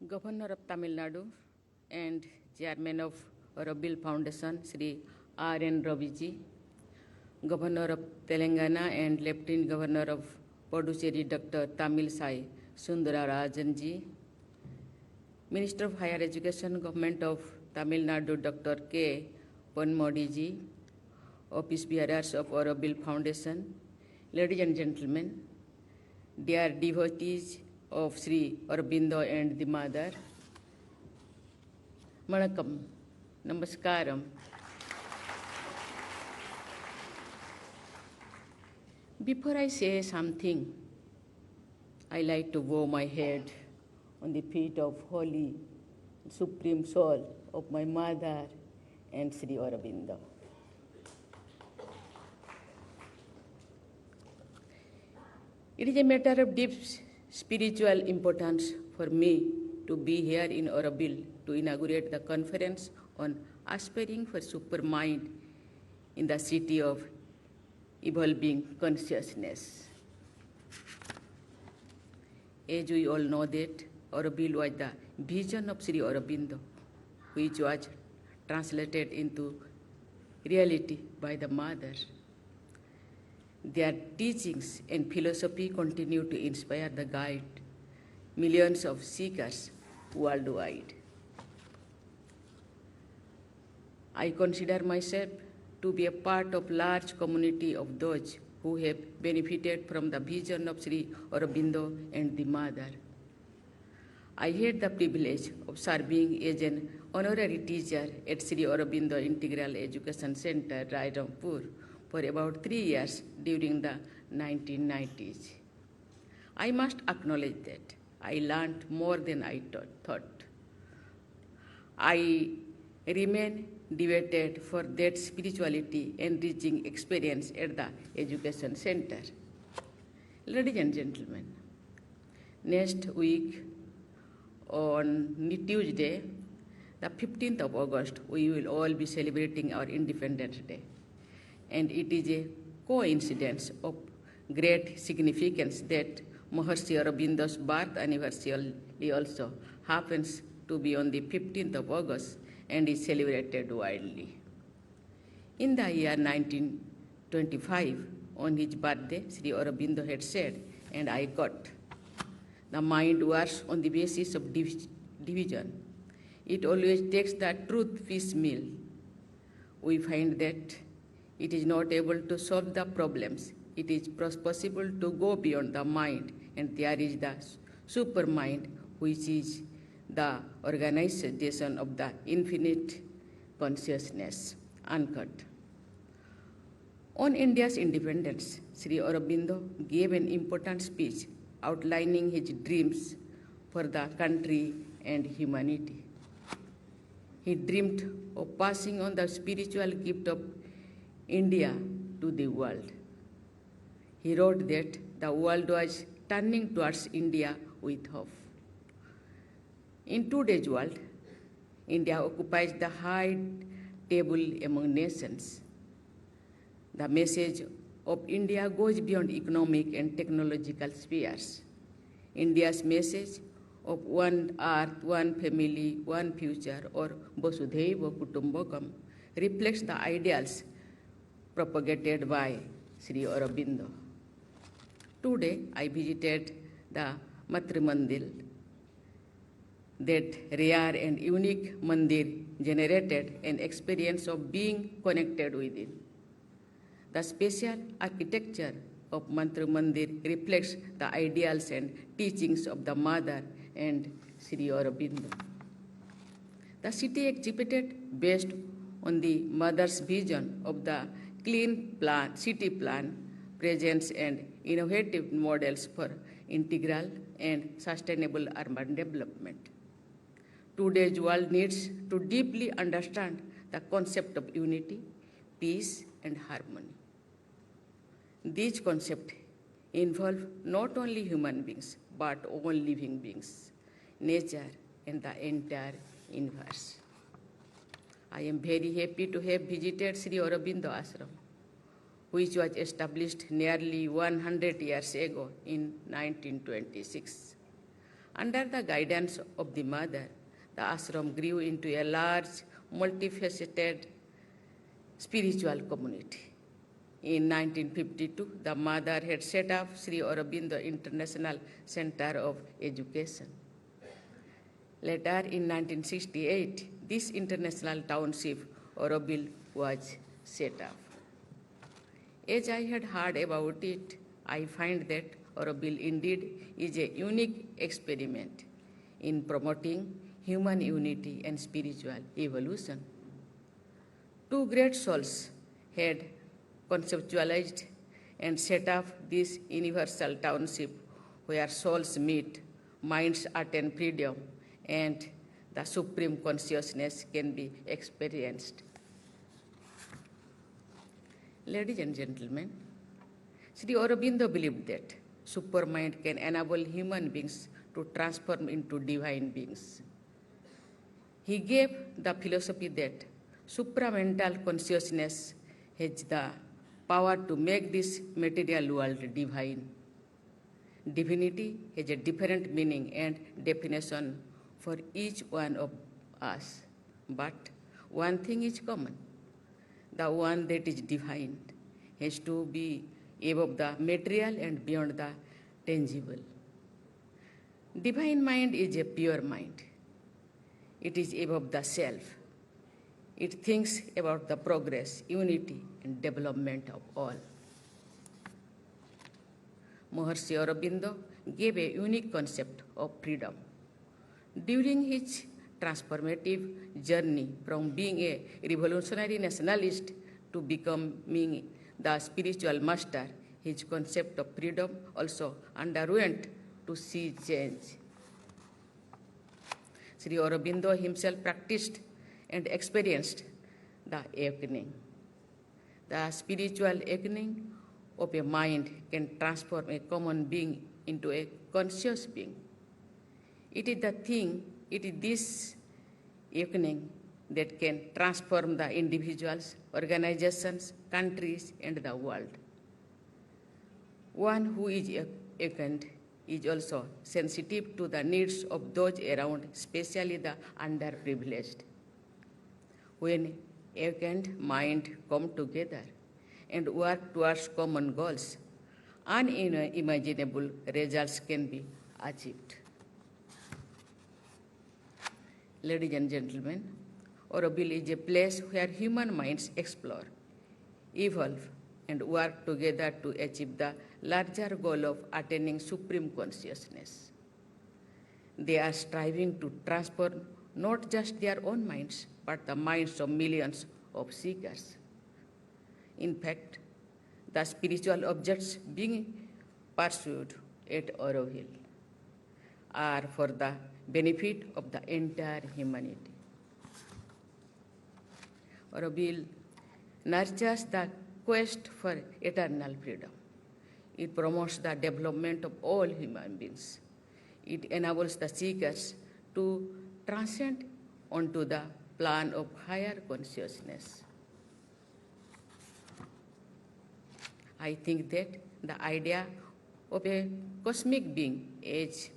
Governor of Tamil Nadu and Chairman of Aurobill Foundation, Sri R.N. Raviji, Governor of Telangana and Lieutenant Governor of Puducherry, Dr. Tamil Sai Sundararajanji, Minister of Higher Education, Government of Tamil Nadu, Dr. K. Ponmodiji, Office Bearers of Aurobill Foundation, ladies and gentlemen, dear devotees of Sri Aurobindo and the Mother, Vanakkam, Namaskaram. Before I say something, I like to bow my head on the feet of Holy Supreme Soul of my mother and Sri Aurobindo. It is a matter of deep spiritual importance for me to be here in Aurobill to inaugurate the conference on aspiring for supermind in the city of evolving consciousness. As we all know that Aurobill was the vision of Sri Aurobindo, which was translated into reality by the Mother. Their teachings and philosophy continue to inspire the guide millions of seekers worldwide. I consider myself to be a part of a large community of those who have benefited from the vision of Sri Aurobindo and the Mother. I had the privilege of serving as an honorary teacher at Sri Aurobindo Integral Education Center, Rairampur, for about 3 years during the 1990s. I must acknowledge that I learned more than I thought. I remain devoted for that spirituality enriching experience at the education center. Ladies and gentlemen, next week on Tuesday, the 15th of August, we will all be celebrating our Independence Day. And it is a coincidence of great significance that Maharishi Aurobindo's birth anniversary also happens to be on the 15th of August and is celebrated widely. In the year 1925, on his birthday, Sri Aurobindo had said, and I quote, "The mind works on the basis of division. It always takes the truth piecemeal. We find that it is not able to solve the problems. It is possible to go beyond the mind, and there is the supermind, which is the organization of the infinite consciousness." Unquote. On India's independence, Sri Aurobindo gave an important speech outlining his dreams for the country and humanity. He dreamed of passing on the spiritual gift of India to the world. He wrote that the world was turning towards India with hope. In today's world, India occupies the high table among nations. The message of India goes beyond economic and technological spheres. India's message of one earth, one family, one future, or Vasudhaiva Kutumbakam reflects the ideals propagated by Sri Aurobindo. Today, I visited the Matri Mandir. That rare and unique mandir generated an experience of being connected with it. The special architecture of Matri Mandir reflects the ideals and teachings of the Mother and Sri Aurobindo. The city exhibited based on the Mother's vision of the clean city plan, presents and innovative models for integral and sustainable urban development. Today's world needs to deeply understand the concept of unity, peace, and harmony. These concepts involve not only human beings, but all living beings, nature, and the entire universe. I am very happy to have visited Sri Aurobindo Ashram, which was established nearly 100 years ago in 1926. Under the guidance of the mother, the ashram grew into a large, multifaceted spiritual community. In 1952, the mother had set up Sri Aurobindo International Center of Education. Later, in 1968, this international township, Auroville, was set up. As I had heard about it, I find that Auroville indeed is a unique experiment in promoting human unity and spiritual evolution. Two great souls had conceptualized and set up this universal township where souls meet, minds attain freedom, and the supreme consciousness can be experienced. Ladies and gentlemen, Sri Aurobindo believed that supermind can enable human beings to transform into divine beings. He gave the philosophy that supramental consciousness has the power to make this material world divine. Divinity has a different meaning and definition for each one of us, but one thing is common. The one that is divine has to be above the material and beyond the tangible. Divine mind is a pure mind. It is above the self. It thinks about the progress, unity, and development of all. Maharishi Aurobindo gave a unique concept of freedom. During his transformative journey from being a revolutionary nationalist to becoming the spiritual master, his concept of freedom also underwent to see change. Sri Aurobindo himself practiced and experienced the awakening. The spiritual awakening of a mind can transform a common being into a conscious being. It is this awakening that can transform the individuals, organizations, countries, and the world. One who is awakened is also sensitive to the needs of those around, especially the underprivileged. When awakened mind come together and work towards common goals, unimaginable results can be achieved. Ladies and gentlemen, Auroville is a place where human minds explore, evolve, and work together to achieve the larger goal of attaining supreme consciousness. They are striving to transform not just their own minds, but the minds of millions of seekers. In fact, the spiritual objects being pursued at Auroville are for the benefit of the entire humanity. Auroville nurtures the quest for eternal freedom. It promotes the development of all human beings. It enables the seekers to transcend onto the plan of higher consciousness. I think that the idea of a cosmic being as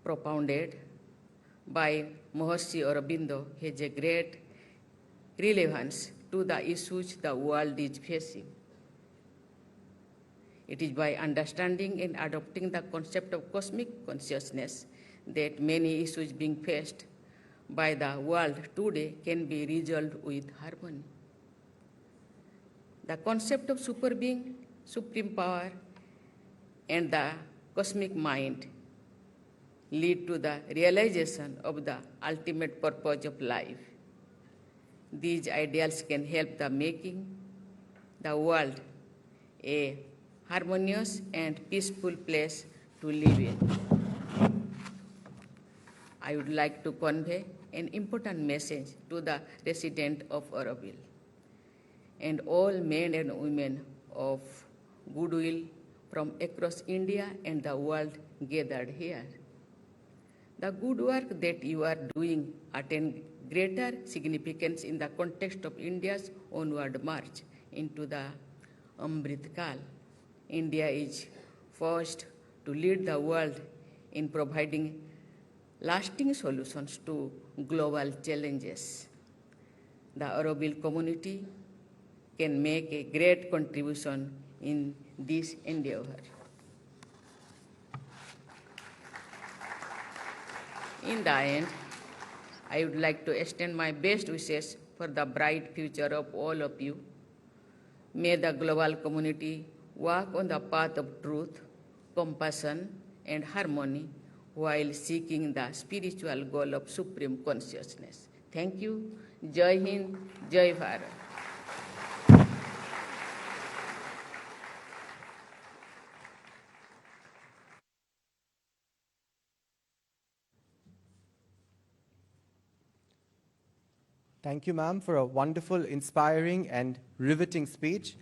propounded by Maharishi Aurobindo has a great relevance to the issues the world is facing. It is by understanding and adopting the concept of cosmic consciousness that many issues being faced by the world today can be resolved with harmony. The concept of super being, supreme power, and the cosmic mind lead to the realization of the ultimate purpose of life. These ideals can help the making the world a harmonious and peaceful place to live in. I would like to convey an important message to the residents of Auroville and all men and women of goodwill from across India and the world gathered here. The good work that you are doing attains greater significance in the context of India's onward march into the Amrit Kal. India is forced to lead the world in providing lasting solutions to global challenges. The Auroville community can make a great contribution in this endeavor. In the end, I would like to extend my best wishes for the bright future of all of you. May the global community walk on the path of truth, compassion, and harmony while seeking the spiritual goal of supreme consciousness. Thank you. Jai Hind, Jai Bharat. Thank you, ma'am, for a wonderful, inspiring, and riveting speech.